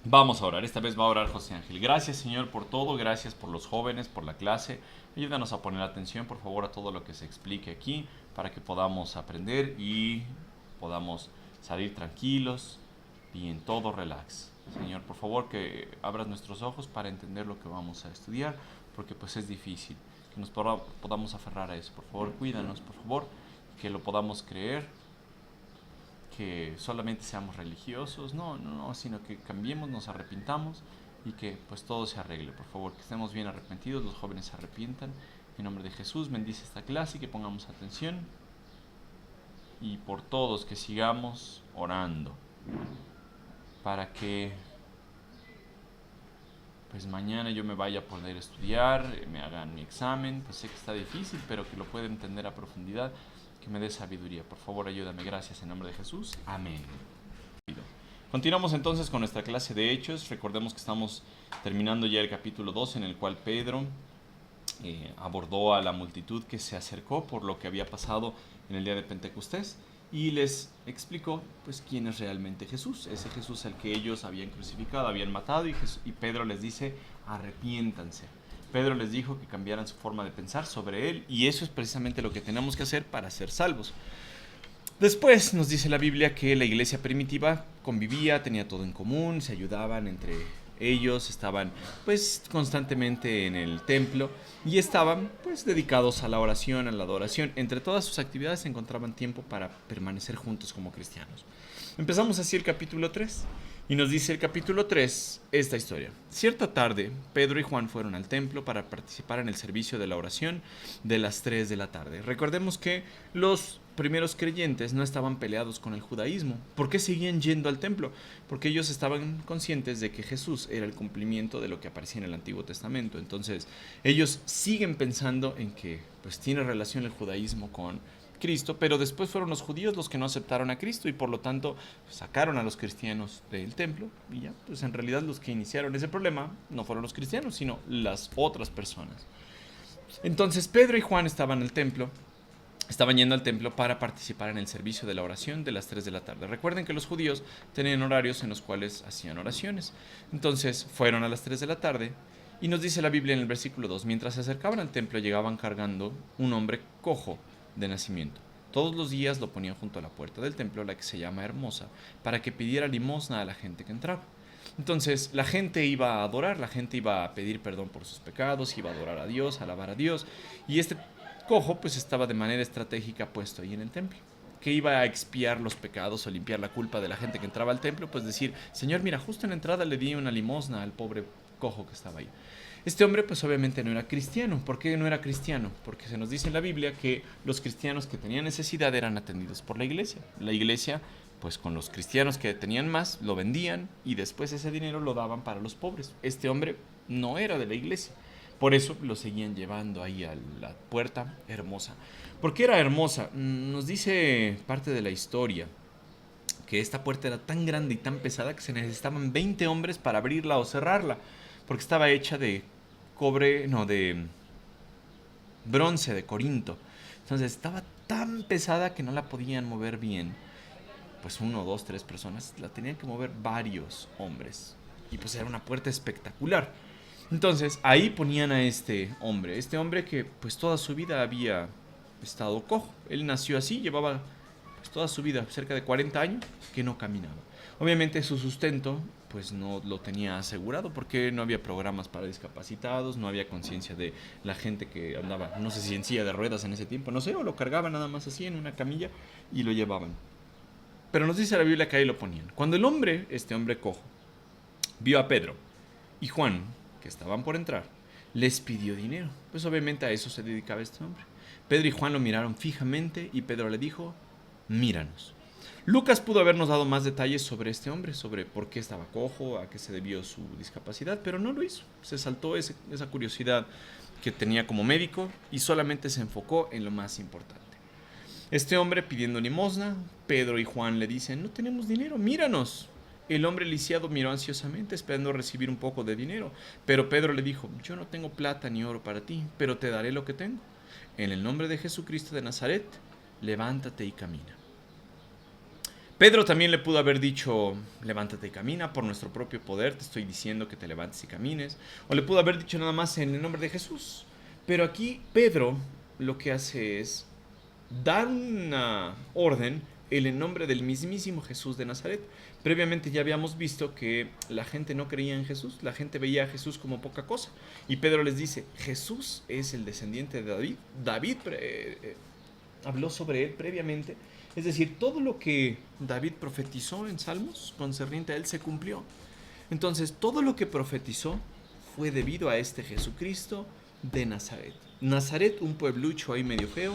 Vamos a orar, esta vez va a orar José Ángel. Gracias, Señor, por todo, gracias por los jóvenes, por la clase. Ayúdanos a poner atención, por favor, a todo lo que se explique aquí para que podamos aprender y podamos salir tranquilos y en todo relax. Señor, por favor, que abras nuestros ojos para entender lo que vamos a estudiar, porque pues es difícil. Que nos podamos aferrar a eso. Por favor, cuídanos, por favor, que lo podamos creer, que solamente seamos religiosos, no, sino que cambiemos, nos arrepintamos y que pues todo se arregle, por favor, que estemos bien arrepentidos, los jóvenes se arrepientan. En nombre de Jesús, bendice esta clase y que pongamos atención y por todos que sigamos orando para que pues mañana yo me vaya a poder estudiar, me hagan mi examen, pues sé que está difícil, pero que lo pueda entender a profundidad, que me dé sabiduría. Por favor, ayúdame, gracias en nombre de Jesús. Amén. Continuamos entonces con nuestra clase de Hechos. Recordemos que estamos terminando ya el capítulo 2 en el cual Pedro abordó a la multitud que se acercó por lo que había pasado en el día de Pentecostés y les explicó pues quién es realmente Jesús, ese Jesús al que ellos habían crucificado, habían matado y Pedro les dice arrepiéntanse. Pedro les dijo que cambiaran su forma de pensar sobre él y eso es precisamente lo que tenemos que hacer para ser salvos. Después nos dice la Biblia que la iglesia primitiva convivía, tenía todo en común, se ayudaban entre ellos, estaban pues constantemente en el templo y estaban pues dedicados a la oración, a la adoración. Entre todas sus actividades se encontraban tiempo para permanecer juntos como cristianos. Empezamos así el capítulo 3 y nos dice el capítulo 3 esta historia. Cierta tarde, Pedro y Juan fueron al templo para participar en el servicio de la oración de las 3 de la tarde. Recordemos que los primeros creyentes no estaban peleados con el judaísmo. ¿Por qué seguían yendo al templo? Porque ellos estaban conscientes de que Jesús era el cumplimiento de lo que aparecía en el Antiguo Testamento. Entonces, ellos siguen pensando en que pues tiene relación el judaísmo con Cristo, pero después fueron los judíos los que no aceptaron a Cristo y por lo tanto sacaron a los cristianos del templo y ya, pues en realidad los que iniciaron ese problema no fueron los cristianos, sino las otras personas. Entonces Pedro y Juan estaban yendo al templo para participar en el servicio de la oración de las 3 de la tarde. Recuerden que los judíos tenían horarios en los cuales hacían oraciones. Entonces fueron a las 3 de la tarde y nos dice la Biblia en el versículo 2, mientras se acercaban al templo llegaban cargando un hombre cojo de nacimiento. Todos los días lo ponían junto a la puerta del templo, la que se llama Hermosa, para que pidiera limosna a la gente que entraba. Entonces la gente iba a adorar, la gente iba a pedir perdón por sus pecados, iba a adorar a Dios, a alabar a Dios, y este cojo pues estaba de manera estratégica puesto ahí en el templo, que iba a expiar los pecados o limpiar la culpa de la gente que entraba al templo, pues decir, Señor, mira, justo en la entrada le di una limosna al pobre cojo que estaba ahí. Este hombre pues obviamente no era cristiano. ¿Por qué no era cristiano? Porque se nos dice en la Biblia que los cristianos que tenían necesidad eran atendidos por la iglesia. La iglesia pues con los cristianos que tenían más lo vendían y después ese dinero lo daban para los pobres. Este hombre no era de la iglesia. Por eso lo seguían llevando ahí a la puerta Hermosa. ¿Por qué era hermosa? Nos dice parte de la historia que esta puerta era tan grande y tan pesada que se necesitaban 20 hombres para abrirla o cerrarla, porque estaba hecha de cobre, no, de bronce de Corinto. Entonces estaba tan pesada que no la podían mover bien. Pues uno, dos, tres personas, la tenían que mover varios hombres. Y pues era una puerta espectacular. Entonces ahí ponían a este hombre que pues toda su vida había estado cojo. Él nació así, llevaba pues toda su vida, cerca de 40 años, que no caminaba. Obviamente su sustento pues no lo tenía asegurado porque no había programas para discapacitados, no había conciencia de la gente que andaba, no sé si en silla de ruedas en ese tiempo, no sé, o lo cargaban nada más así en una camilla y lo llevaban. Pero nos dice la Biblia que ahí lo ponían. Cuando el hombre, este hombre cojo, vio a Pedro y Juan, que estaban por entrar, les pidió dinero. Pues obviamente a eso se dedicaba este hombre. Pedro y Juan lo miraron fijamente y Pedro le dijo, míranos. Lucas pudo habernos dado más detalles sobre este hombre, sobre por qué estaba cojo, a qué se debió su discapacidad, pero no lo hizo. Se saltó esa curiosidad que tenía como médico y solamente se enfocó en lo más importante. Este hombre pidiendo limosna, Pedro y Juan le dicen, no tenemos dinero, míranos. El hombre lisiado miró ansiosamente, esperando recibir un poco de dinero, pero Pedro le dijo, yo no tengo plata ni oro para ti, pero te daré lo que tengo. En el nombre de Jesucristo de Nazaret, levántate y camina. Pedro también le pudo haber dicho, levántate y camina, por nuestro propio poder te estoy diciendo que te levantes y camines. O le pudo haber dicho nada más en el nombre de Jesús. Pero aquí Pedro lo que hace es dar una orden en el nombre del mismísimo Jesús de Nazaret. Previamente ya habíamos visto que la gente no creía en Jesús, la gente veía a Jesús como poca cosa. Y Pedro les dice, Jesús es el descendiente de David. David habló sobre él previamente. Es decir, todo lo que David profetizó en Salmos concerniente a él se cumplió. Entonces, todo lo que profetizó fue debido a este Jesucristo de Nazaret. Nazaret, un pueblucho ahí medio feo,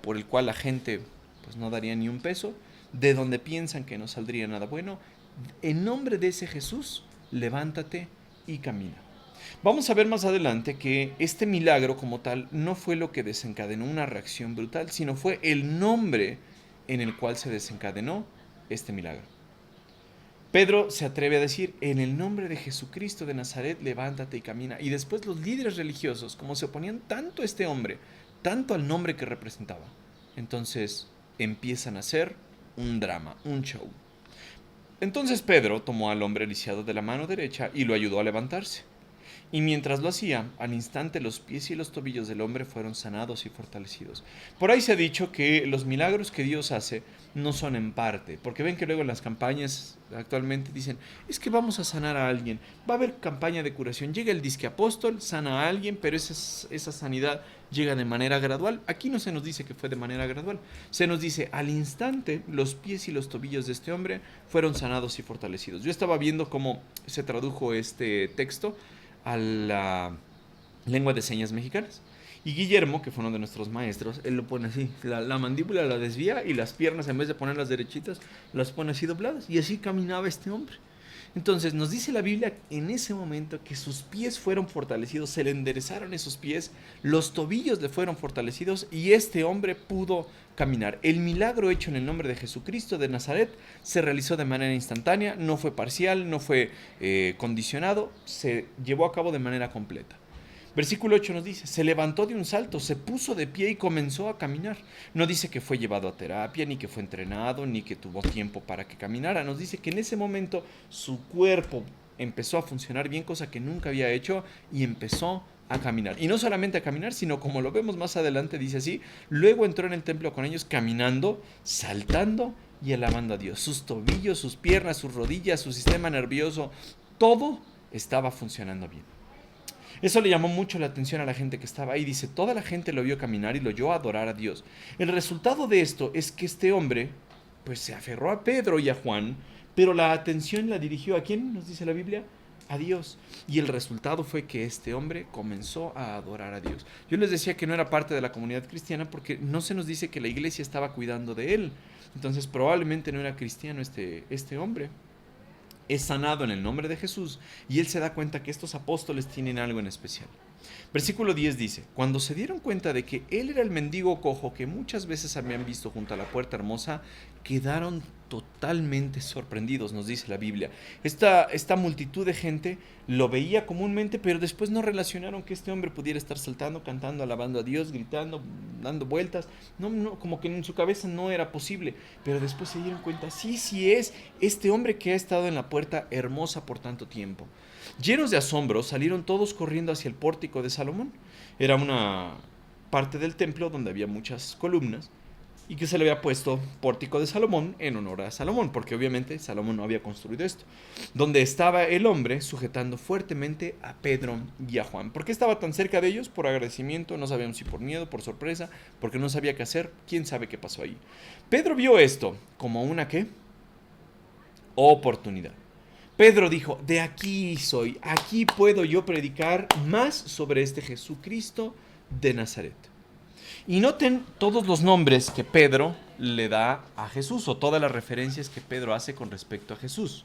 por el cual la gente pues no daría ni un peso, de donde piensan que no saldría nada bueno. En nombre de ese Jesús, levántate y camina. Vamos a ver más adelante que este milagro como tal no fue lo que desencadenó una reacción brutal, sino fue el nombre en el cual se desencadenó este milagro. Pedro se atreve a decir, en el nombre de Jesucristo de Nazaret, levántate y camina. Y después los líderes religiosos, como se oponían tanto a este hombre, tanto al nombre que representaba, entonces empiezan a hacer un drama, un show. Entonces Pedro tomó al hombre lisiado de la mano derecha y lo ayudó a levantarse. Y mientras lo hacía, al instante los pies y los tobillos del hombre fueron sanados y fortalecidos. Por ahí se ha dicho que los milagros que Dios hace no son en parte, porque ven que luego en las campañas actualmente dicen, es que vamos a sanar a alguien, va a haber campaña de curación, llega el disque apóstol, sana a alguien, pero esa sanidad llega de manera gradual. Aquí no se nos dice que fue de manera gradual, se nos dice al instante los pies y los tobillos de este hombre fueron sanados y fortalecidos. Yo estaba viendo cómo se tradujo este texto a la lengua de señas mexicanas. Y Guillermo, que fue uno de nuestros maestros, él lo pone así, la mandíbula la desvía y las piernas, en vez de ponerlas derechitas, las pone así dobladas. Y así caminaba este hombre. Entonces nos dice la Biblia en ese momento que sus pies fueron fortalecidos, se le enderezaron esos pies, los tobillos le fueron fortalecidos y este hombre pudo caminar. El milagro hecho en el nombre de Jesucristo de Nazaret se realizó de manera instantánea, no fue parcial, no fue condicionado, se llevó a cabo de manera completa. Versículo 8 nos dice, se levantó de un salto, se puso de pie y comenzó a caminar. No dice que fue llevado a terapia, ni que fue entrenado, ni que tuvo tiempo para que caminara. Nos dice que en ese momento su cuerpo empezó a funcionar bien, cosa que nunca había hecho, y empezó a caminar. Y no solamente a caminar, sino como lo vemos más adelante, dice así, luego entró en el templo con ellos caminando, saltando y alabando a Dios. Sus tobillos, sus piernas, sus rodillas, su sistema nervioso, todo estaba funcionando bien. Eso le llamó mucho la atención a la gente que estaba ahí. Dice, toda la gente lo vio caminar y lo oyó adorar a Dios. El resultado de esto es que este hombre, pues se aferró a Pedro y a Juan, pero la atención la dirigió ¿a quién? Nos dice la Biblia, a Dios. Y el resultado fue que este hombre comenzó a adorar a Dios. Yo les decía que no era parte de la comunidad cristiana porque no se nos dice que la iglesia estaba cuidando de él. Entonces probablemente no era cristiano este hombre. Es sanado en el nombre de Jesús y él se da cuenta que estos apóstoles tienen algo en especial. Versículo 10 dice, cuando se dieron cuenta de que él era el mendigo cojo que muchas veces habían visto junto a la puerta hermosa, quedaron totalmente sorprendidos, nos dice la Biblia. Esta multitud de gente lo veía comúnmente, pero después no relacionaron que este hombre pudiera estar saltando, cantando, alabando a Dios, gritando, dando vueltas. No, como que en su cabeza no era posible, pero después se dieron cuenta, sí es este hombre que ha estado en la puerta hermosa por tanto tiempo. Llenos de asombro, salieron todos corriendo hacia el pórtico de Salomón. Era una parte del templo donde había muchas columnas y que se le había puesto pórtico de Salomón en honor a Salomón, porque obviamente Salomón no había construido esto. Donde estaba el hombre sujetando fuertemente a Pedro y a Juan. ¿Por qué estaba tan cerca de ellos? Por agradecimiento, no sabíamos si por miedo, por sorpresa, porque no sabía qué hacer, quién sabe qué pasó ahí. Pedro vio esto como una ¿qué? Oportunidad. Pedro dijo, de aquí soy, aquí puedo yo predicar más sobre este Jesucristo de Nazaret. Y noten todos los nombres que Pedro le da a Jesús o todas las referencias que Pedro hace con respecto a Jesús.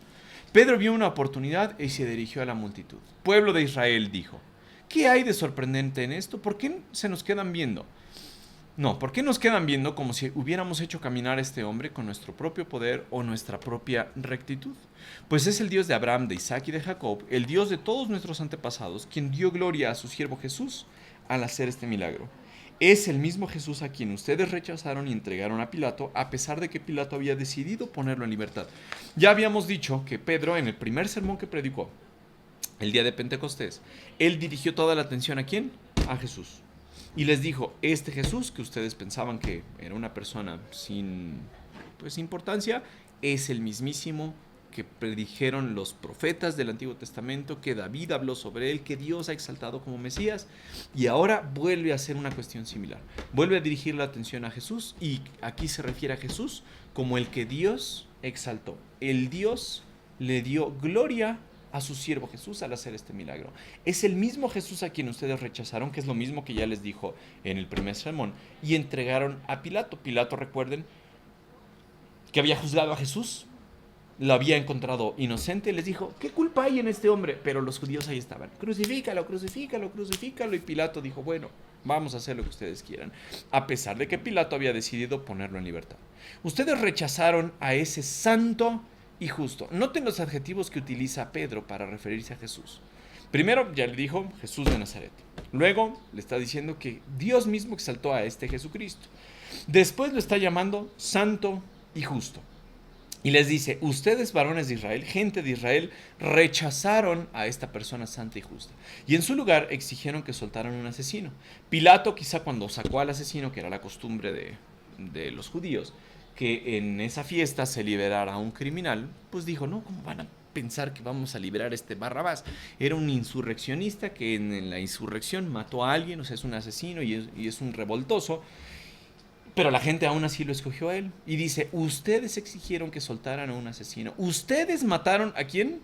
Pedro vio una oportunidad y se dirigió a la multitud. Pueblo de Israel, dijo, ¿qué hay de sorprendente en esto? ¿Por qué se nos quedan viendo? No, ¿por qué nos quedan viendo como si hubiéramos hecho caminar a este hombre con nuestro propio poder o nuestra propia rectitud? Pues es el Dios de Abraham, de Isaac y de Jacob, el Dios de todos nuestros antepasados, quien dio gloria a su siervo Jesús al hacer este milagro. Es el mismo Jesús a quien ustedes rechazaron y entregaron a Pilato, a pesar de que Pilato había decidido ponerlo en libertad. Ya habíamos dicho que Pedro, en el primer sermón que predicó, el día de Pentecostés, él dirigió toda la atención ¿a quién? A Jesús. Y les dijo, este Jesús, que ustedes pensaban que era una persona sin importancia, es el mismísimo que predijeron los profetas del Antiguo Testamento, que David habló sobre él, que Dios ha exaltado como Mesías, y ahora vuelve a hacer una cuestión similar. Vuelve a dirigir la atención a Jesús, y aquí se refiere a Jesús como el que Dios exaltó. El Dios le dio gloria a su siervo Jesús al hacer este milagro. Es el mismo Jesús a quien ustedes rechazaron, que es lo mismo que ya les dijo en el primer sermón, y entregaron a Pilato. Pilato, recuerden, que había juzgado a Jesús, lo había encontrado inocente, les dijo, ¿qué culpa hay en este hombre? Pero los judíos ahí estaban, crucifícalo, crucifícalo, crucifícalo. Y Pilato dijo, bueno, vamos a hacer lo que ustedes quieran, a pesar de que Pilato había decidido ponerlo en libertad. Ustedes rechazaron a ese santo y justo. Noten los adjetivos que utiliza Pedro para referirse a Jesús. Primero, ya le dijo Jesús de Nazaret. Luego, le está diciendo que Dios mismo exaltó a este Jesucristo. Después lo está llamando santo y justo. Y les dice, ustedes varones de Israel, gente de Israel, rechazaron a esta persona santa y justa. Y en su lugar exigieron que soltaran un asesino. Pilato, quizá cuando sacó al asesino, que era la costumbre de los judíos, que en esa fiesta se liberara a un criminal, pues dijo, no, ¿cómo van a pensar que vamos a liberar a este Barrabás? Era un insurreccionista que en la insurrección mató a alguien, o sea, es un asesino y es un revoltoso. Pero la gente aún así lo escogió a él. Y dice, ustedes exigieron que soltaran a un asesino. Ustedes mataron ¿a quién?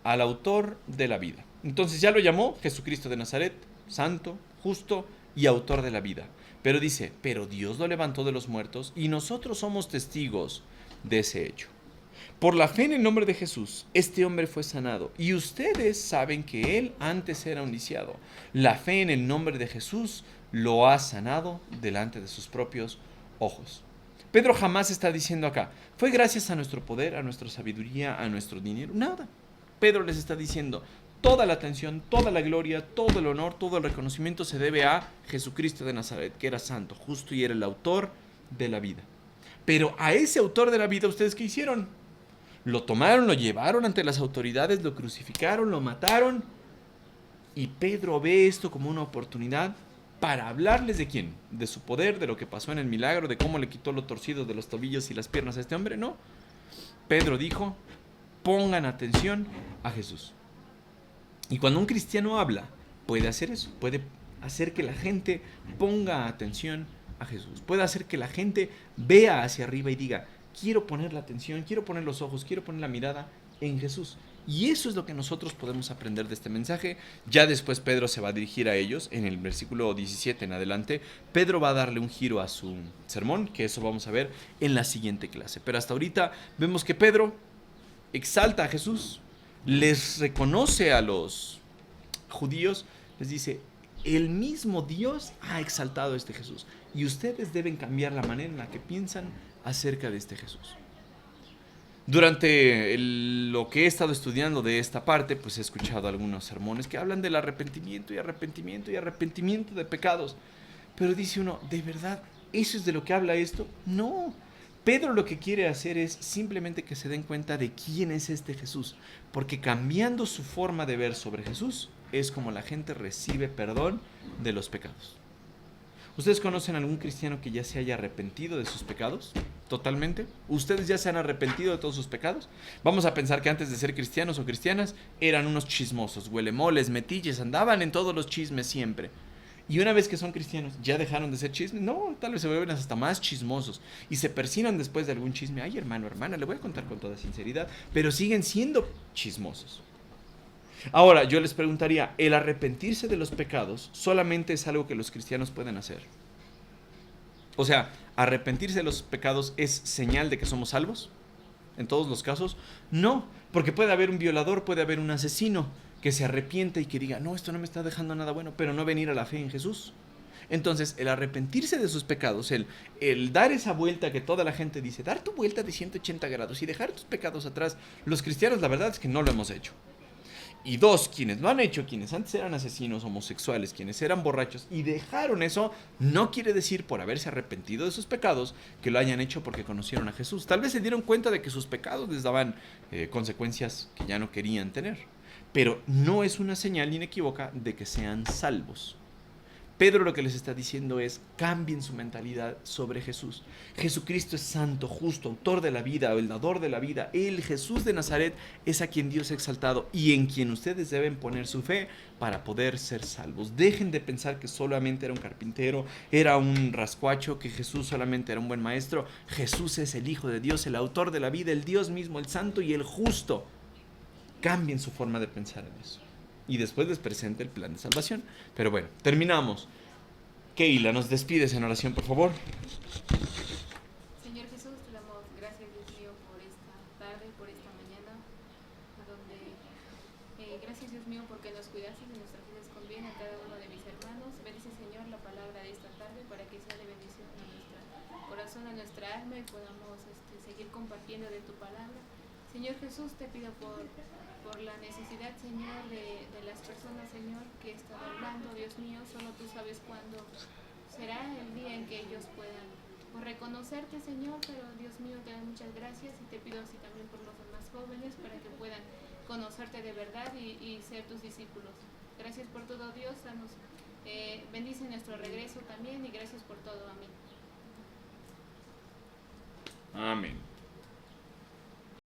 Al autor de la vida. Entonces ya lo llamó Jesucristo de Nazaret, santo, justo y autor de la vida. Pero dice, pero Dios lo levantó de los muertos y nosotros somos testigos de ese hecho. Por la fe en el nombre de Jesús, este hombre fue sanado. Y ustedes saben que él antes era un lisiado. La fe en el nombre de Jesús lo ha sanado delante de sus propios ojos. Pedro jamás está diciendo acá, fue gracias a nuestro poder, a nuestra sabiduría, a nuestro dinero. Nada. Pedro les está diciendo, toda la atención, toda la gloria, todo el honor, todo el reconocimiento se debe a Jesucristo de Nazaret, que era santo, justo y era el autor de la vida. Pero a ese autor de la vida, ¿ustedes qué hicieron? Lo tomaron, lo llevaron ante las autoridades, lo crucificaron, lo mataron. Y Pedro ve esto como una oportunidad para hablarles de quién, de su poder, de lo que pasó en el milagro, de cómo le quitó lo torcido de los tobillos y las piernas a este hombre. No. Pedro dijo, pongan atención a Jesús. Y cuando un cristiano habla, puede hacer eso, puede hacer que la gente ponga atención a Jesús, puede hacer que la gente vea hacia arriba y diga, quiero poner la atención, quiero poner los ojos, quiero poner la mirada en Jesús. Y eso es lo que nosotros podemos aprender de este mensaje. Ya después Pedro se va a dirigir a ellos, en el versículo 17 en adelante. Pedro va a darle un giro a su sermón, que eso vamos a ver en la siguiente clase. Pero hasta ahorita vemos que Pedro exalta a Jesús, les reconoce a los judíos, les dice, el mismo Dios ha exaltado a este Jesús. Y ustedes deben cambiar la manera en la que piensan acerca de este Jesús. Durante lo que he estado estudiando de esta parte, pues he escuchado algunos sermones que hablan del arrepentimiento y arrepentimiento y arrepentimiento de pecados. Pero dice uno, ¿de verdad eso es de lo que habla esto? No. Pedro lo que quiere hacer es simplemente que se den cuenta de quién es este Jesús. Porque cambiando su forma de ver sobre Jesús, es como la gente recibe perdón de los pecados. ¿Ustedes conocen algún cristiano que ya se haya arrepentido de sus pecados? ¿Totalmente? ¿Ustedes ya se han arrepentido de todos sus pecados? Vamos a pensar que antes de ser cristianos o cristianas eran unos chismosos, huelemoles, metilles, andaban en todos los chismes siempre. Y una vez que son cristianos, ¿ya dejaron de ser chismes? No, tal vez se vuelven hasta más chismosos y se persignan después de algún chisme. Ay, hermano, hermana, le voy a contar con toda sinceridad, pero siguen siendo chismosos. Ahora, yo les preguntaría, ¿el arrepentirse de los pecados solamente es algo que los cristianos pueden hacer? O sea, ¿arrepentirse de los pecados es señal de que somos salvos? ¿En todos los casos? No, porque puede haber un violador, puede haber un asesino que se arrepiente y que diga, no, esto no me está dejando nada bueno, pero no venir a la fe en Jesús. Entonces, el arrepentirse de sus pecados, el dar esa vuelta que toda la gente dice, dar tu vuelta de 180 grados y dejar tus pecados atrás, los cristianos la verdad es que no lo hemos hecho. Y dos, quienes lo han hecho, quienes antes eran asesinos, homosexuales, quienes eran borrachos y dejaron eso, no quiere decir por haberse arrepentido de sus pecados que lo hayan hecho porque conocieron a Jesús. Tal vez se dieron cuenta de que sus pecados les daban consecuencias que ya no querían tener. Pero no es una señal inequívoca de que sean salvos. Pedro lo que les está diciendo es: cambien su mentalidad sobre Jesús. Jesucristo es santo, justo, autor de la vida, el dador de la vida. El Jesús de Nazaret es a quien Dios ha exaltado y en quien ustedes deben poner su fe para poder ser salvos. Dejen de pensar que solamente era un carpintero, era un rascuacho, que Jesús solamente era un buen maestro. Jesús es el Hijo de Dios, el autor de la vida, el Dios mismo, el santo y el justo. Cambien su forma de pensar en eso. Y después les presenta el plan de salvación. Pero bueno, terminamos. Keila, nos despides en oración, por favor. Señor Jesús, te damos gracias, Dios mío, por esta tarde, por esta mañana, a donde gracias, Dios mío, porque nos cuidaste y nos trajiste con bien a cada uno de mis hermanos. Bendice, Señor, la palabra de esta tarde para que sea de bendición a nuestro corazón, a nuestra alma y podamos seguir compartiendo de tu palabra. Señor Jesús, te pido por la necesidad, Señor, de las personas, Señor, que están hablando, Dios mío, solo tú sabes cuándo será el día en que ellos puedan reconocerte, Señor, pero Dios mío, te doy muchas gracias y te pido así también por los demás jóvenes para que puedan conocerte de verdad y ser tus discípulos. Gracias por todo, Dios, bendice nuestro regreso también y gracias por todo. Amén. Amén.